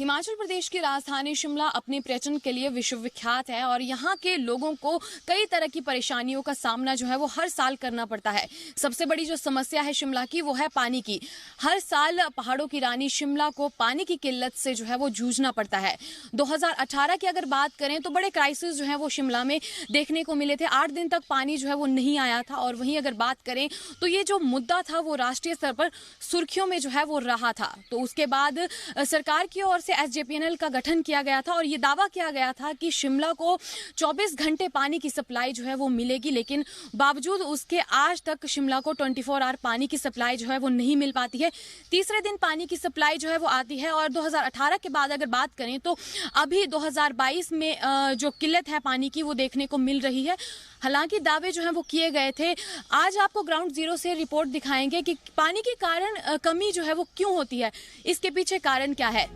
हिमाचल प्रदेश की राजधानी शिमला अपने पर्यटन के लिए विश्वविख्यात है और यहाँ के लोगों को कई तरह की परेशानियों का सामना जो है वो हर साल करना पड़ता है। सबसे बड़ी जो समस्या है शिमला की वो है पानी की। हर साल पहाड़ों की रानी शिमला को पानी की किल्लत से जो है वो जूझना पड़ता है। 2018 की अगर बात करें तो बड़े क्राइसिस जो है वो शिमला में देखने को मिले थे। 8 दिन तक पानी जो है वो नहीं आया था और वहीं अगर बात करें तो ये जो मुद्दा था वो राष्ट्रीय स्तर पर सुर्खियों में जो है वो रहा था। तो उसके बाद सरकार की ओर से एसजेपीएनएल का गठन किया गया था और ये दावा किया गया था कि शिमला को 24 घंटे पानी की सप्लाई जो है वो मिलेगी, लेकिन बावजूद उसके आज तक शिमला को 24 आवर पानी की सप्लाई जो है वो नहीं मिल पाती है। तीसरे दिन पानी की सप्लाई जो है वो आती है और 2018 के बाद अगर बात करें तो अभी 2022 में जो किल्लत है पानी की वो देखने को मिल रही है। हालांकि दावे जो हैं वो किए गए थे। आज आपको ग्राउंड जीरो से रिपोर्ट दिखाएंगे कि पानी के कारण कमी जो है वो क्यों होती है, इसके पीछे कारण क्या है।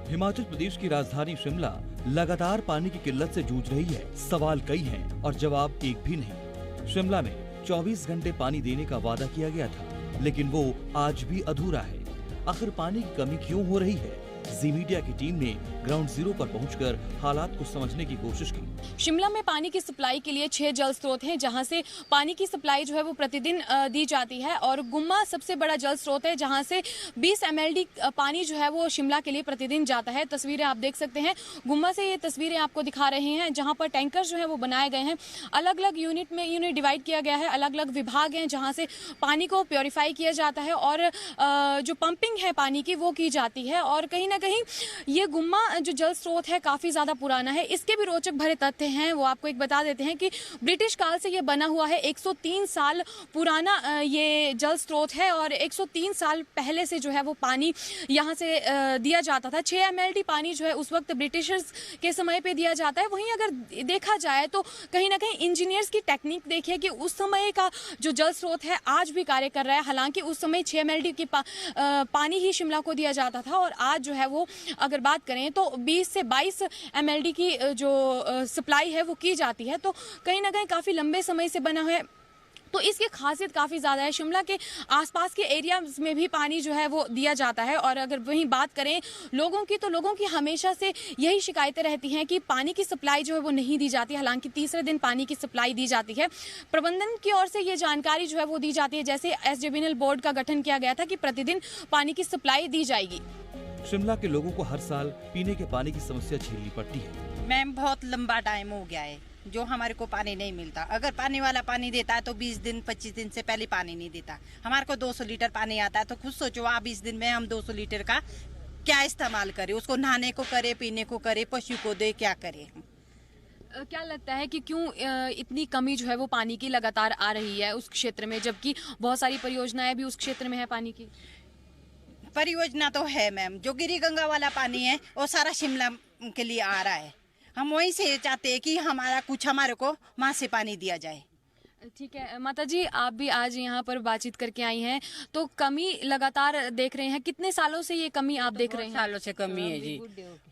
हिमाचल प्रदेश की राजधानी शिमला लगातार पानी की किल्लत से जूझ रही है। सवाल कई हैं और जवाब एक भी नहीं। शिमला में 24 घंटे पानी देने का वादा किया गया था, लेकिन वो आज भी अधूरा है। आखिर पानी की कमी क्यों हो रही है? जी मीडिया की टीम ने ग्राउंड जीरो पर पहुंचकर हालात को समझने की कोशिश की। शिमला में पानी की सप्लाई के लिए 6 जल स्रोत हैं जहां से पानी की सप्लाई जो है वो प्रतिदिन दी जाती है और गुम्मा सबसे बड़ा जल स्रोत है जहां से 20 एमएलडी पानी जो है वो शिमला के लिए प्रतिदिन जाता है। तस्वीरें आप देख सकते हैं, गुम्मा से ये तस्वीरें आपको दिखा रहे हैं जहां पर टैंकर जो है वो बनाए गए हैं। अलग अलग यूनिट डिवाइड किया गया है, अलग अलग विभाग हैं जहाँ से पानी को प्योरीफाई किया जाता है और जो पंपिंग है पानी की वो की जाती है। और कहीं ना कहीं ये गुम्मा जो जल स्रोत है काफी ज्यादा पुराना है। इसके भी रोचक भरे तथ्य हैं, वो आपको एक बता देते हैं कि ब्रिटिश काल से ये बना हुआ है। 103 साल पुराना ये जल स्रोत है और 103 साल पहले से जो है वो पानी यहाँ से दिया जाता था। 6 एमएलडी पानी जो है उस वक्त ब्रिटिशर्स के समय पे दिया जाता है। वहीं अगर देखा जाए तो कहीं ना कहीं इंजीनियर्स की टेक्निक देखिए कि उस समय का जो जल स्रोत है आज भी कार्य कर रहा है। हालांकि उस समय 6 एमएलडी की पानी ही शिमला को दिया जाता था और आज जो है वो अगर बात करें तो 20 से 22 एमएलडी की जो सप्लाई है वो की जाती है। तो कहीं ना कहीं काफ़ी लंबे समय से बना है, तो इसकी खासियत काफ़ी ज़्यादा है। शिमला के आसपास के एरियाज में भी पानी जो है वो दिया जाता है। और अगर वहीं बात करें लोगों की, तो लोगों की हमेशा से यही शिकायतें रहती हैं कि पानी की सप्लाई जो है वो नहीं दी जाती। हालांकि तीसरे दिन पानी की सप्लाई दी जाती है। प्रबंधन की ओर से ये जानकारी जो है वो दी जाती है, जैसे एसजेबीएनएल बोर्ड का गठन किया गया था कि प्रतिदिन पानी की सप्लाई दी जाएगी। शिमला के लोगों को हर साल पीने के पानी की समस्या झेलनी पड़ती है। मैम बहुत लंबा टाइम हो गया है जो हमारे को पानी नहीं मिलता। अगर पानी वाला पानी देता है तो 20 दिन 25 दिन से पहले पानी नहीं देता। हमारे को 200 लीटर पानी आता है, तो खुद सोचो आप 20 दिन में हम 200 लीटर का क्या इस्तेमाल करें, उसको नहाने को करे, पीने को करे, पशु को दे, क्या करें। क्या लगता है कि क्यों इतनी कमी जो है वो पानी की लगातार आ रही है उस क्षेत्र में, जबकि बहुत सारी परियोजनाएं भी उस क्षेत्र में है पानी की? परियोजना तो है मैम, जो गिरी गंगा वाला पानी है वो सारा शिमला के लिए आ रहा है। हम वहीं से चाहते हैं कि हमारा कुछ हमारे को वहाँ से पानी दिया जाए। ठीक है माता जी, आप भी आज यहाँ पर बातचीत करके आई हैं, तो कमी लगातार देख रहे हैं। कितने सालों से ये कमी आप देख रहे हैं? सालों से कमी है जी,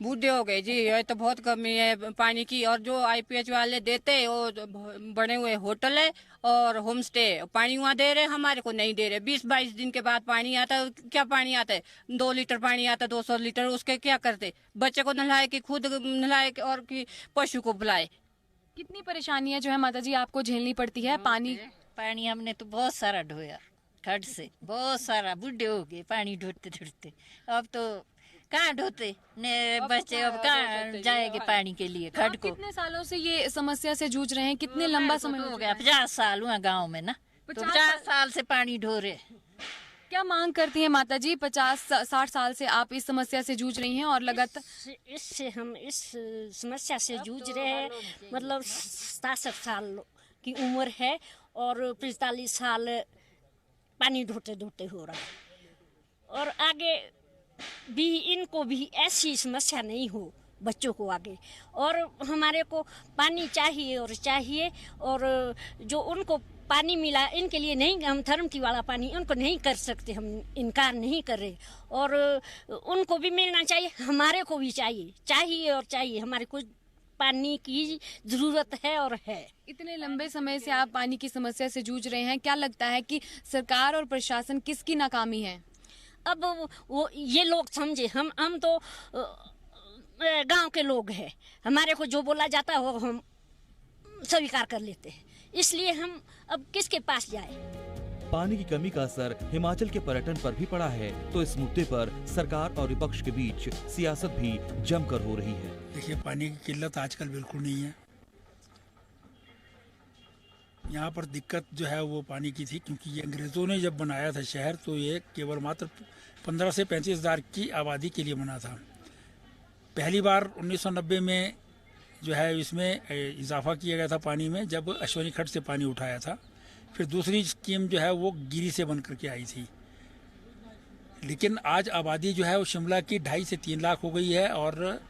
बूढ़े हो गए जी, ये तो बहुत कमी है पानी की। और जो आईपीएच वाले देते हैं वो बने हुए होटल है और होम स्टे, पानी वहाँ दे रहे, हमारे को नहीं दे रहे। 20-22 दिन के बाद पानी आता है। क्या पानी आता है? 2 लीटर पानी आता है, 200 लीटर। उसके क्या करते? बच्चे को नहलाए कि खुद नहलाए और कि पशु को बुलाए? कितनी परेशानियां जो है माता जी आपको झेलनी पड़ती है? पानी हमने तो बहुत सारा ढोया, खड से बहुत सारा, बूढ़े हो गए पानी ढोते ढोते। अब तो कहाँ ढोते ने बच्चे, अब कहाँ जाएंगे पानी के लिए खड को। कितने सालों से ये समस्या से जूझ रहे हैं? कितने लंबा समय हो गया? 50 साल हुआ गाँव में ना, 50 साल से पानी ढो रहे। क्या मांग करती हैं माता जी? 50-60 साल से आप इस समस्या से जूझ रही हैं और लगातार इससे हम इस समस्या से जूझ रहे हैं। मतलब 67 साल की उम्र है और 45 साल पानी ढोते ढोते हो रहा है। और आगे भी इनको भी ऐसी समस्या नहीं हो, बच्चों को आगे। और हमारे को पानी चाहिए और चाहिए, और जो उनको पानी मिला इनके लिए नहीं, हम थर्मटी वाला पानी उनको नहीं कर सकते, हम इनकार नहीं कर रहे। और उनको भी मिलना चाहिए, हमारे को भी चाहिए और चाहिए। हमारे को पानी की ज़रूरत है और है। इतने लंबे समय से आप पानी की समस्या से जूझ रहे हैं, क्या लगता है कि सरकार और प्रशासन किसकी नाकामी है? अब वो ये लोग समझे, हम तो गांव के लोग हैं, हमारे को जो बोला जाता है वो हम स्वीकार कर लेते हैं, इसलिए हम अब किसके पास जाए। पानी की कमी का असर हिमाचल के पर्यटन पर भी पड़ा है, तो इस मुद्दे पर सरकार और विपक्ष के बीच सियासत भी जमकर हो रही है। देखिए, पानी की किल्लत आजकल बिल्कुल नहीं है। यहाँ पर दिक्कत जो है वो पानी की थी, क्योंकि ये अंग्रेज़ों ने जब बनाया था शहर, तो ये केवल मात्र 15 से 35 हज़ार की आबादी के लिए बना था। पहली बार 1990 में जो है इसमें इजाफा किया गया था पानी में, जब अश्वनी खड्ड से पानी उठाया था। फिर दूसरी स्कीम जो है वो गिरी से बन करके आई थी। लेकिन आज आबादी जो है वो शिमला की 2.5 से 3 लाख हो गई है, और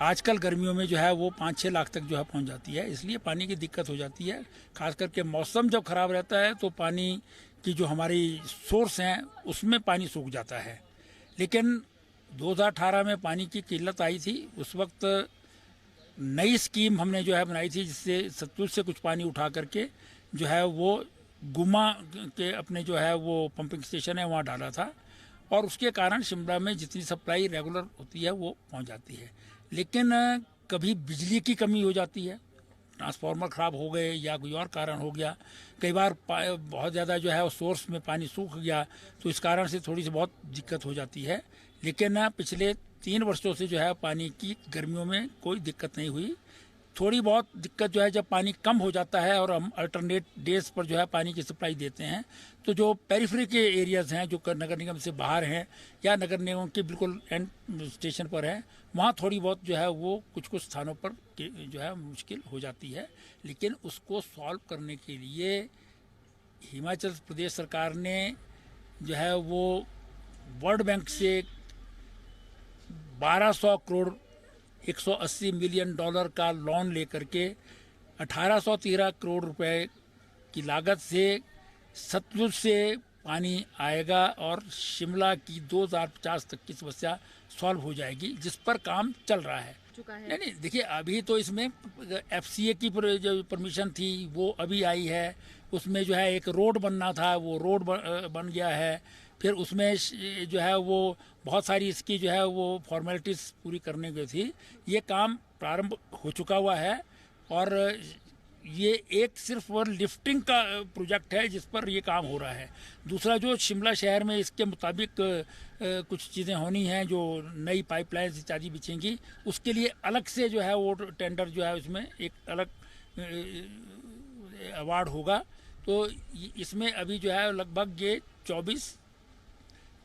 आजकल गर्मियों में जो है वो 5-6 लाख तक जो है पहुंच जाती है। इसलिए पानी की दिक्कत हो जाती है। खास करके मौसम जब ख़राब रहता है तो पानी की जो हमारी सोर्स हैं उसमें पानी सूख जाता है। लेकिन 2018 में पानी की किल्लत आई थी, उस वक्त नई स्कीम हमने जो है बनाई थी, जिससे सतलुज से कुछ पानी उठा करके जो है वो गुम्मा के अपने जो है वो पंपिंग स्टेशन है वहाँ डाला था, और उसके कारण शिमला में जितनी सप्लाई रेगुलर होती है वो पहुँच जाती है। लेकिन कभी बिजली की कमी हो जाती है, ट्रांसफार्मर ख़राब हो गए या कोई और कारण हो गया, कई बार बहुत ज़्यादा जो है वो सोर्स में पानी सूख गया, तो इस कारण से थोड़ी सी बहुत दिक्कत हो जाती है। लेकिन पिछले 3 वर्षों से जो है पानी की गर्मियों में कोई दिक्कत नहीं हुई। थोड़ी बहुत दिक्कत जो है जब पानी कम हो जाता है और हम अल्टरनेट डेज पर जो है पानी की सप्लाई देते हैं, तो जो पेरिफेरी के एरियाज़ हैं जो नगर निगम से बाहर हैं या नगर निगम के बिल्कुल एंड स्टेशन पर हैं, वहाँ थोड़ी बहुत जो है वो कुछ स्थानों पर जो है मुश्किल हो जाती है। लेकिन उसको सॉल्व करने के लिए हिमाचल प्रदेश सरकार ने जो है वो वर्ल्ड बैंक से 1200 करोड़ $180 मिलियन का लोन लेकर के 1813 करोड़ रुपए की लागत से सतलुज से पानी आएगा और शिमला की 2050 तक की समस्या सॉल्व हो जाएगी, जिस पर काम चल रहा है। नहीं, देखिए, अभी तो इसमें FCA की जो परमिशन थी वो अभी आई है। उसमें जो है एक रोड बनना था, वो रोड बन गया है। फिर उसमें जो है वो बहुत सारी इसकी जो है वो फॉर्मेलिटीज़ पूरी करने की थी। ये काम प्रारंभ हो चुका हुआ है, और ये एक सिर्फ और लिफ्टिंग का प्रोजेक्ट है जिस पर ये काम हो रहा है। दूसरा जो शिमला शहर में इसके मुताबिक कुछ चीज़ें होनी हैं, जो नई पाइपलाइन्स इत्यादि बिछेंगी, उसके लिए अलग से जो है वो टेंडर जो है उसमें एक अलग अवार्ड होगा। तो इसमें अभी जो है लगभग ये 24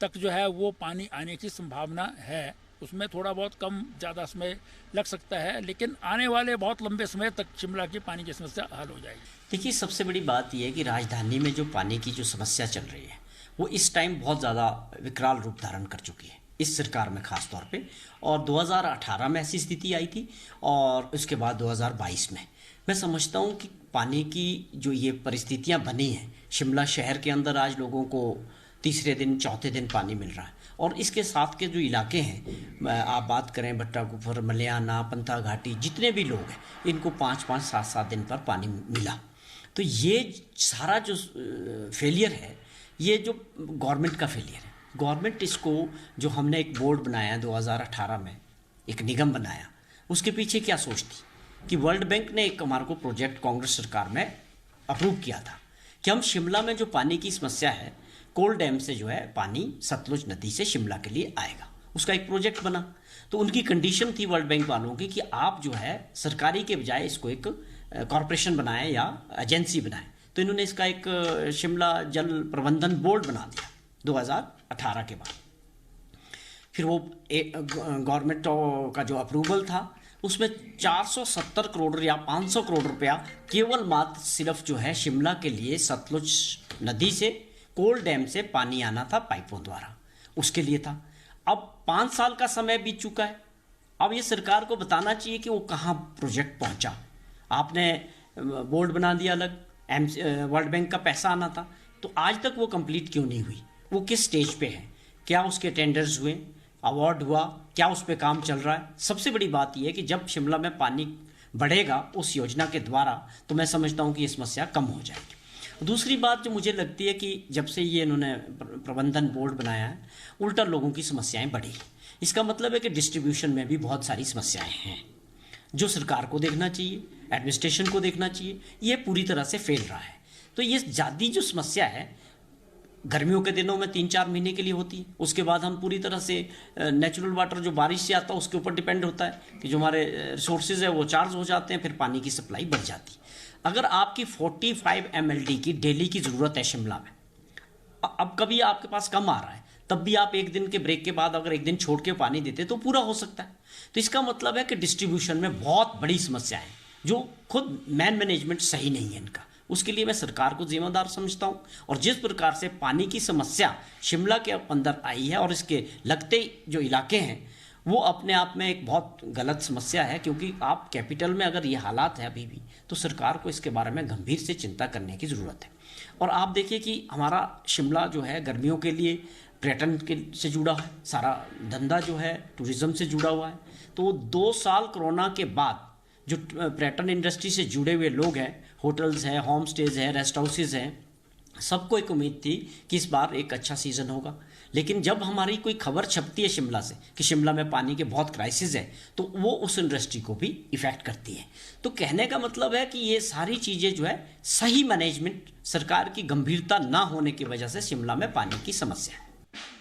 तक जो है वो पानी आने की संभावना है। उसमें थोड़ा बहुत कम ज़्यादा समय लग सकता है, लेकिन आने वाले बहुत लंबे समय तक शिमला की पानी की समस्या हल हो जाएगी। देखिए, सबसे बड़ी बात यह है कि राजधानी में जो पानी की जो समस्या चल रही है वो इस टाइम बहुत ज़्यादा विकराल रूप धारण कर चुकी है, इस सरकार में खास तौर पे। और 2018 में ऐसी स्थिति आई थी, और उसके बाद 2022 में मैं समझता हूँ कि पानी की जो ये परिस्थितियाँ बनी हैं शिमला शहर के अंदर, आज लोगों को तीसरे दिन चौथे दिन पानी मिल रहा है। और इसके साथ के जो इलाके हैं, आप बात करें भट्टा कुफर, मलियाना, पंथा घाटी, जितने भी लोग हैं, इनको 5-5, 7-7 दिन पर पानी मिला। तो ये सारा जो फेलियर है, ये जो गवर्नमेंट का फेलियर है। गवर्नमेंट इसको, जो हमने एक बोर्ड बनाया 2018 में, एक निगम बनाया, उसके पीछे क्या सोचती कि वर्ल्ड बैंक ने एक हमारे को प्रोजेक्ट कांग्रेस सरकार में अप्रूव किया था कि हम शिमला में जो पानी की समस्या है, कोल डैम से जो है पानी सतलुज नदी से शिमला के लिए आएगा, उसका एक प्रोजेक्ट बना। तो उनकी कंडीशन थी वर्ल्ड बैंक वालों की कि आप जो है सरकारी के बजाय इसको एक कॉरपोरेशन बनाएं या एजेंसी बनाएं। तो इन्होंने इसका एक शिमला जल प्रबंधन बोर्ड बना दिया 2018 के बाद। फिर वो गवर्नमेंट का जो अप्रूवल था, उसमें 470 करोड़ या 500 करोड़ रुपया केवल मात्र सिर्फ जो है शिमला के लिए सतलुज नदी से कोल डैम से पानी आना था पाइपों द्वारा, उसके लिए था। अब 5 साल का समय बीत चुका है। अब ये सरकार को बताना चाहिए कि वो कहाँ प्रोजेक्ट पहुँचा। आपने बोर्ड बना दिया अलग, वर्ल्ड बैंक का पैसा आना था, तो आज तक वो कंप्लीट क्यों नहीं हुई? वो किस स्टेज पे है? क्या उसके टेंडर्स हुए, अवार्ड हुआ, क्या उस पर काम चल रहा है? सबसे बड़ी बात यह है कि जब शिमला में पानी बढ़ेगा उस योजना के द्वारा, तो मैं समझता हूँ कि ये समस्या कम हो जाएगी। दूसरी बात जो मुझे लगती है कि जब से ये इन्होंने प्रबंधन बोर्ड बनाया है, उल्टा लोगों की समस्याएं बढ़ी। इसका मतलब है कि डिस्ट्रीब्यूशन में भी बहुत सारी समस्याएं हैं जो सरकार को देखना चाहिए, एडमिनिस्ट्रेशन को देखना चाहिए। ये पूरी तरह से फेल रहा है। तो ये ज़्यादा जो समस्या है गर्मियों के दिनों में 3-4 महीने के लिए होती है। उसके बाद हम पूरी तरह से नेचुरल वाटर जो बारिश से आता है उसके ऊपर डिपेंड होता है कि जो हमारे रिसोर्सेज है वो चार्ज हो जाते हैं, फिर पानी की सप्लाई बढ़ जाती है। अगर आपकी 45 mld की डेली की ज़रूरत है शिमला में, अब कभी आपके पास कम आ रहा है, तब भी आप एक दिन के ब्रेक के बाद अगर एक दिन छोड़ के पानी देते तो पूरा हो सकता है। तो इसका मतलब है कि डिस्ट्रीब्यूशन में बहुत बड़ी समस्या है, जो खुद मैनेजमेंट सही नहीं है इनका। उसके लिए मैं सरकार को जिम्मेदार समझता हूं। और जिस प्रकार से पानी की समस्या शिमला के अंदर आई है और इसके लगते जो इलाके हैं वो अपने आप में एक बहुत गलत समस्या है, क्योंकि आप कैपिटल में अगर ये हालात है अभी भी, तो सरकार को इसके बारे में गंभीर से चिंता करने की ज़रूरत है। और आप देखिए कि हमारा शिमला जो है गर्मियों के लिए पर्यटन से जुड़ा है, सारा धंधा जो है टूरिज़्म से जुड़ा हुआ है। तो 2 साल कोरोना के बाद जो पर्यटन इंडस्ट्री से जुड़े हुए लोग हैं, होटल्स हैं, होम स्टेज हैं, रेस्ट हाउसेज हैं, सबको एक उम्मीद थी कि इस बार एक अच्छा सीज़न होगा। लेकिन जब हमारी कोई खबर छपती है शिमला से कि शिमला में पानी के बहुत क्राइसिस है, तो वो उस इंडस्ट्री को भी इफ़ेक्ट करती है। तो कहने का मतलब है कि ये सारी चीज़ें जो है सही मैनेजमेंट, सरकार की गंभीरता ना होने की वजह से शिमला में पानी की समस्या है।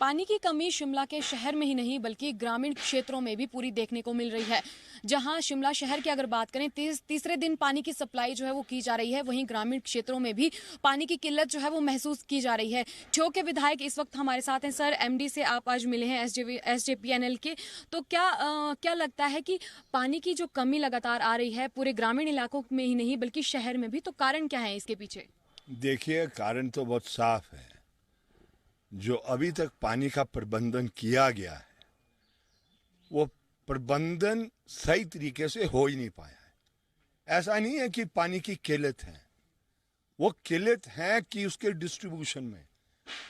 पानी की कमी शिमला के शहर में ही नहीं बल्कि ग्रामीण क्षेत्रों में भी पूरी देखने को मिल रही है। जहां शिमला शहर की अगर बात करें, तीसरे दिन पानी की सप्लाई जो है वो की जा रही है, वहीं ग्रामीण क्षेत्रों में भी पानी की किल्लत जो है वो महसूस की जा रही है। ठियोग के विधायक इस वक्त हमारे साथ हैं। सर, एमडी से आप आज मिले हैं, एसजेपीएनएल के, तो क्या लगता है कि पानी की जो कमी लगातार आ रही है पूरे ग्रामीण इलाकों में ही नहीं बल्कि शहर में भी, तो कारण क्या है इसके पीछे? देखिए, कारण तो बहुत साफ है। जो अभी तक पानी का प्रबंधन किया गया है वो प्रबंधन सही तरीके से हो ही नहीं पाया है। ऐसा नहीं है कि पानी की किल्लत है, वो किल्लत है कि उसके डिस्ट्रीब्यूशन में,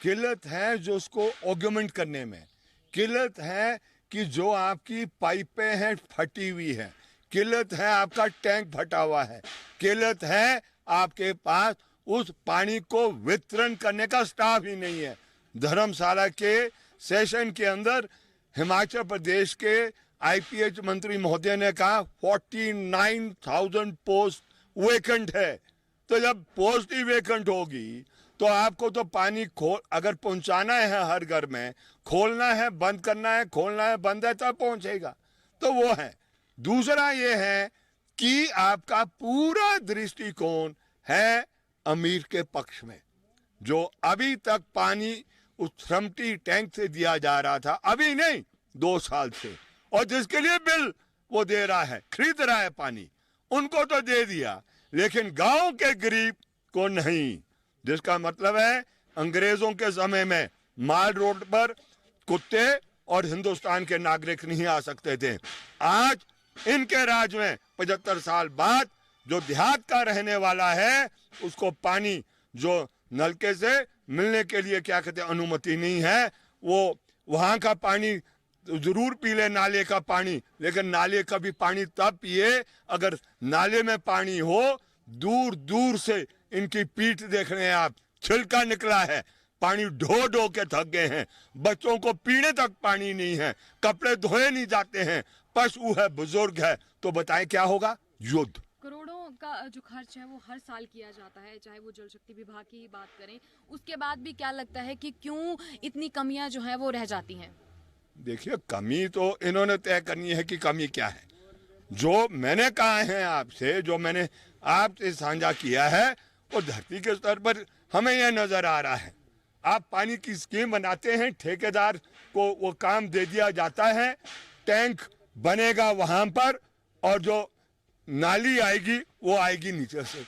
किल्लत है जो उसको ऑगमेंट करने में, किल्लत है कि जो आपकी पाइपें हैं फटी हुई है, किल्लत है आपका टैंक फटा हुआ है, किल्लत है आपके पास उस पानी को वितरण करने का स्टाफ ही नहीं है। धर्मशाला के सेशन के अंदर हिमाचल प्रदेश के आईपीएच मंत्री महोदय ने कहा 49,000 पोस्ट वेकेंट है। तो जब पोस्ट ही वेकेंट होगी तो आपको तो पानी अगर पहुंचाना है हर घर में, खोलना है बंद करना है, खोलना है बंद है, तब पहुंचेगा। तो वो है। दूसरा ये है कि आपका पूरा दृष्टिकोण है अमीर के पक्ष में। जो अभी तक पानी उस थ्रमटी टैंक से दिया जा रहा था, अभी नहीं 2 साल से, और जिसके लिए बिल वो दे रहा है, खरीद रहा है पानी, उनको तो दे दिया, लेकिन गांव के गरीब को नहीं। जिसका मतलब है अंग्रेजों के समय में माल रोड पर कुत्ते और हिंदुस्तान के नागरिक नहीं आ सकते थे। आज इनके राज में 75 साल बाद जो देहात का रहने वाला है उसको पानी जो नलके से मिलने के लिए क्या कहते हैं अनुमति नहीं है, वो वहां का पानी जरूर पी ले, नाले का पानी, लेकिन नाले का भी पानी तब पिए अगर नाले में पानी हो। दूर दूर से इनकी पीठ देख रहे हैं आप, छिलका निकला है, पानी ढो ढो के थक गए हैं, बच्चों को पीने तक पानी नहीं है, कपड़े धोए नहीं जाते हैं, पशु है, बुजुर्ग है, तो बताएं क्या होगा? युद्ध। करोड़ों का जो खर्च है वो हर साल किया जाता है, चाहे वो जल शक्ति विभाग की ही बात करें, उसके बाद भी क्या लगता है कि क्यों इतनी कमियां जो है वो रह जाती हैं? देखिए, कमी तो इन्होंने तय करनी है कि कमी क्या है। जो मैंने कहा है आपसे, जो मैंने आपसे साझा किया है, वो धरती के स्तर पर हमें यह नजर आ रहा है। आप पानी की स्कीम बनाते हैं, ठेकेदार को वो काम दे दिया जाता है, टैंक बनेगा वहां पर, और जो नाली आएगी वो आएगी नीचे से।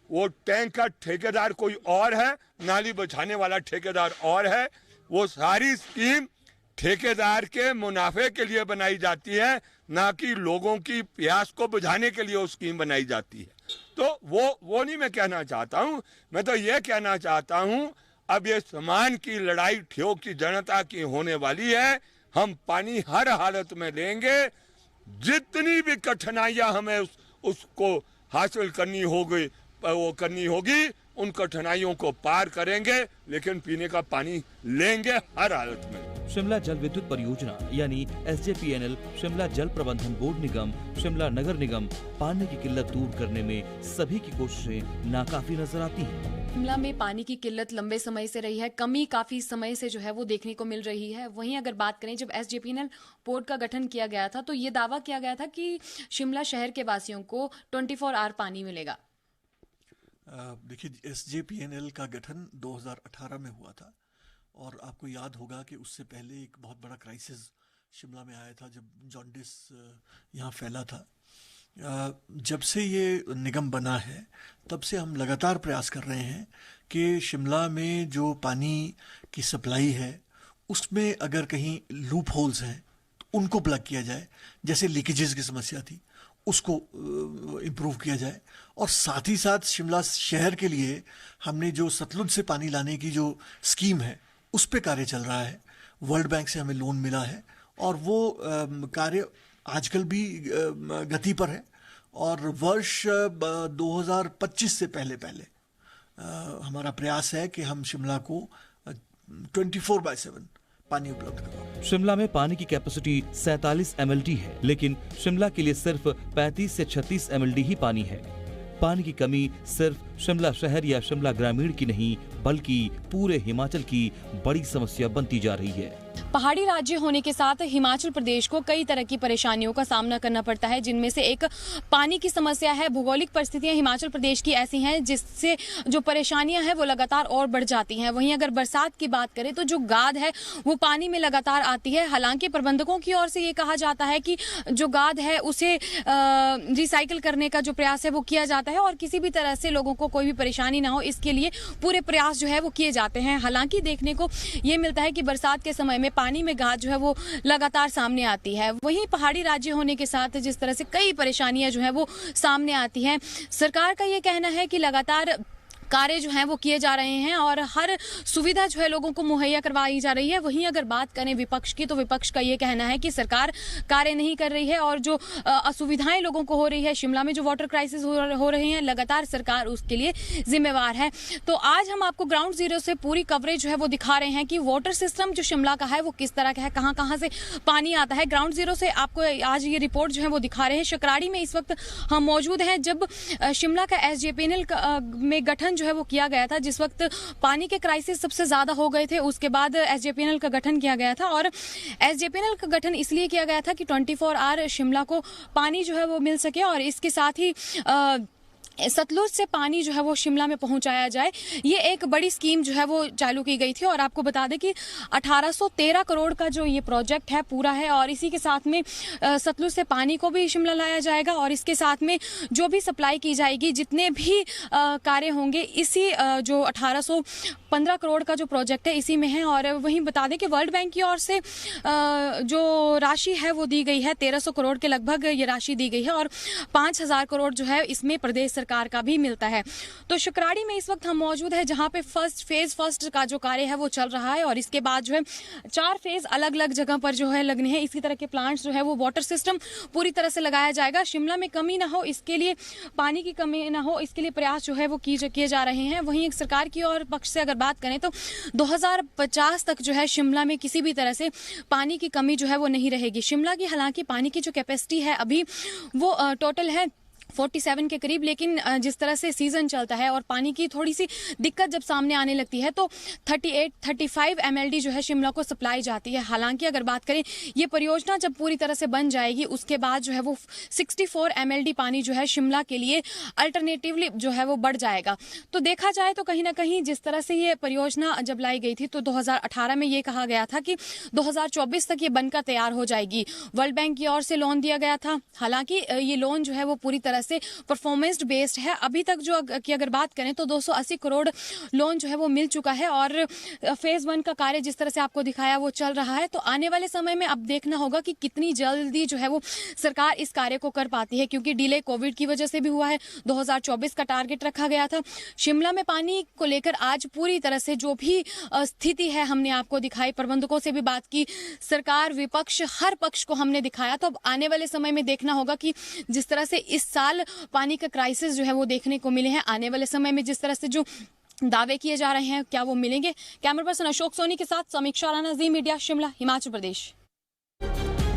वो टैंक का ठेकेदार कोई और है, नाली बिछाने वाला ठेकेदार और है। वो सारी स्कीम ठेकेदार के मुनाफे के लिए बनाई जाती है, ना कि लोगों की प्यास को बुझाने के लिए वो स्कीम बनाई जाती है। तो वो नहीं मैं कहना चाहता हूँ। मैं तो ये कहना चाहता हूँ अब ये समान की लड़ाई ठियोग की जनता की होने वाली है। हम पानी हर हालत में लेंगे, जितनी भी कठिनाइयां हमें उसको हासिल करनी होगी उन कठिनाइयों को पार करेंगे, लेकिन पीने का पानी लेंगे हर हालत में। शिमला जल विद्युत परियोजना यानी SJPNL, शिमला जल प्रबंधन बोर्ड निगम, शिमला नगर निगम पानी की किल्लत दूर करने में सभी की कोशिशें नाकाफी नजर आती हैं। शिमला में पानी की किल्लत लंबे समय से रही है, कमी काफी समय से जो है वो देखने को मिल रही है। वहीं अगर बात करें, जब SJPNL बोर्ड का गठन किया गया था तो ये दावा किया गया था कि शिमला शहर के वासियों को 24 आवर पानी मिलेगा। देखिए, SJPNL का गठन 2018 में हुआ था और आपको याद होगा कि उससे पहले एक बहुत बड़ा क्राइसिस शिमला में आया था जब जॉन्डिस यहाँ फैला था। जब से ये निगम बना है तब से हम लगातार प्रयास कर रहे हैं कि शिमला में जो पानी की सप्लाई है उसमें अगर कहीं लूप होल्स हैं तो उनको प्लग किया जाए, जैसे लीकेजेस की समस्या थी उसको इम्प्रूव किया जाए। और साथ ही साथ शिमला शहर के लिए हमने जो सतलुज से पानी लाने की जो स्कीम है उस पे कार्य चल रहा है। वर्ल्ड बैंक से हमें लोन मिला है और वो कार्य आजकल भी गति पर है और वर्ष 2025 से पहले हमारा प्रयास है कि हम शिमला को 24/7 पानी उपलब्ध करवाएं। शिमला में पानी की कैपेसिटी 47 MLD है, लेकिन शिमला के लिए सिर्फ 35 से 36 MLD ही पानी है। पानी की कमी सिर्फ शिमला शहर या शिमला ग्रामीण की नहीं, बल्कि पूरे हिमाचल की बड़ी समस्या बनती जा रही है। पहाड़ी राज्य होने के साथ हिमाचल प्रदेश को कई तरह की परेशानियों का सामना करना पड़ता है, जिनमें से एक पानी की समस्या है। भौगोलिक परिस्थितियां हिमाचल प्रदेश की ऐसी हैं जिससे जो परेशानियां हैं वो लगातार और बढ़ जाती हैं। वहीं अगर बरसात की बात करें तो जो गाद है वो पानी में लगातार आती है। हालांकि प्रबंधकों की ओर से ये कहा जाता है कि जो गाद है उसे रिसाइकिल करने का जो प्रयास है वो किया जाता है और किसी भी तरह से लोगों को कोई भी परेशानी ना हो, इसके लिए पूरे प्रयास जो है वो किए जाते हैं। हालांकि देखने को ये मिलता है कि बरसात के समय में पानी में गाद जो है वो लगातार सामने आती है। वहीं पहाड़ी राज्य होने के साथ जिस तरह से कई परेशानियां जो है वो सामने आती हैं, सरकार का ये कहना है कि लगातार कार्य जो हैं वो किए जा रहे हैं और हर सुविधा जो है लोगों को मुहैया करवाई जा रही है। वहीं अगर बात करें विपक्ष की, तो विपक्ष का ये कहना है कि सरकार कार्य नहीं कर रही है और जो असुविधाएं लोगों को हो रही है, शिमला में जो वाटर क्राइसिस हो रहे हैं, लगातार सरकार उसके लिए जिम्मेवार है। तो आज हम आपको ग्राउंड जीरो से पूरी कवरेज जो है वो दिखा रहे हैं कि वाटर सिस्टम जो शिमला का है वो किस तरह का है, कहाँ कहाँ से पानी आता है। ग्राउंड जीरो से आपको आज ये रिपोर्ट जो है वो दिखा रहे हैं। शकराड़ी में इस वक्त हम मौजूद हैं जब शिमला का SJPNL में गठन जो है वो किया गया था, जिस वक्त पानी के क्राइसिस सबसे ज्यादा हो गए थे। उसके बाद SJPNL का गठन किया गया था और SJPNL का गठन इसलिए किया गया था कि 24 आवर शिमला को पानी जो है वो मिल सके और इसके साथ ही सतलुज से पानी जो है वो शिमला में पहुंचाया जाए। ये एक बड़ी स्कीम जो है वो चालू की गई थी और आपको बता दें कि 1813 करोड़ का जो ये प्रोजेक्ट है पूरा है और इसी के साथ में सतलुज से पानी को भी शिमला लाया जाएगा और इसके साथ में जो भी सप्लाई की जाएगी, जितने भी कार्य होंगे, इसी जो 1815 करोड़ का जो प्रोजेक्ट है इसी में है। और वहीं बता दें कि वर्ल्ड बैंक की ओर से जो राशि है वो दी गई है, 1300 करोड़ के लगभग ये राशि दी गई है और 5000 करोड़ जो है इसमें प्रदेश सरकार का भी मिलता है। तो शकराड़ी में इस वक्त हम मौजूद है जहां पे फेज फर्स्ट का जो कार्य है वो चल रहा है और इसके बाद जो है 4 फेज अलग अलग जगह पर जो है लगने हैं। इसी तरह के प्लांट्स जो है वो वाटर सिस्टम पूरी तरह से लगाया जाएगा। शिमला में कमी ना हो, इसके लिए पानी की कमी ना हो, इसके लिए प्रयास जो है वो किए जा रहे हैं। वहीं एक सरकार की और पक्ष से अगर बात करें तो 2050 तक जो है शिमला में किसी भी तरह से पानी की कमी जो है वो नहीं रहेगी। शिमला की हालांकि पानी की जो कैपेसिटी है अभी वो टोटल है 47 के करीब, लेकिन जिस तरह से सीजन चलता है और पानी की थोड़ी सी दिक्कत जब सामने आने लगती है तो 35 MLD जो है शिमला को सप्लाई जाती है। हालांकि अगर बात करें ये परियोजना जब पूरी तरह से बन जाएगी उसके बाद जो है वो 64 MLD पानी जो है शिमला के लिए अल्टरनेटिवली जो है वो बढ़ जाएगा। तो देखा जाए तो कहीं ना कहीं जिस तरह से ये परियोजना जब लाई गई थी तो 2018 में ये कहा गया था कि 2024 तक ये बनकर तैयार हो जाएगी। वर्ल्ड बैंक की ओर से लोन दिया गया था। हालांकि ये लोन जो है वो पूरी तरह से परफॉर्मेंस बेस्ड है। अभी तक जो की अगर बात करें तो 280 करोड़ लोन जो है वो मिल चुका है और फेज 1 का कार्य जिस तरह से आपको दिखाया वो चल रहा है। तो आने वाले समय में अब देखना होगा कि कितनी जल्दी जो है वो सरकार इस कार्य को कर पाती है, क्योंकि डिले कोविड की वजह से भी हुआ है। 2024 का टारगेट रखा गया था। शिमला में पानी को लेकर आज पूरी तरह से जो भी स्थिति है हमने आपको दिखाई, प्रबंधकों से भी बात की, सरकार विपक्ष हर पक्ष को हमने दिखाया। तो अब आने वाले समय में देखना होगा कि जिस तरह से इस साल फिलहाल पानी का क्राइसिस जो है वो देखने को मिले हैं। आने वाले समय में जिस तरह से जो दावे किए जा रहे हैं क्या वो मिलेंगे? कैमरा पर्सन अशोक सोनी के साथ समीक्षा राणा, जी मीडिया, शिमला, हिमाचल प्रदेश।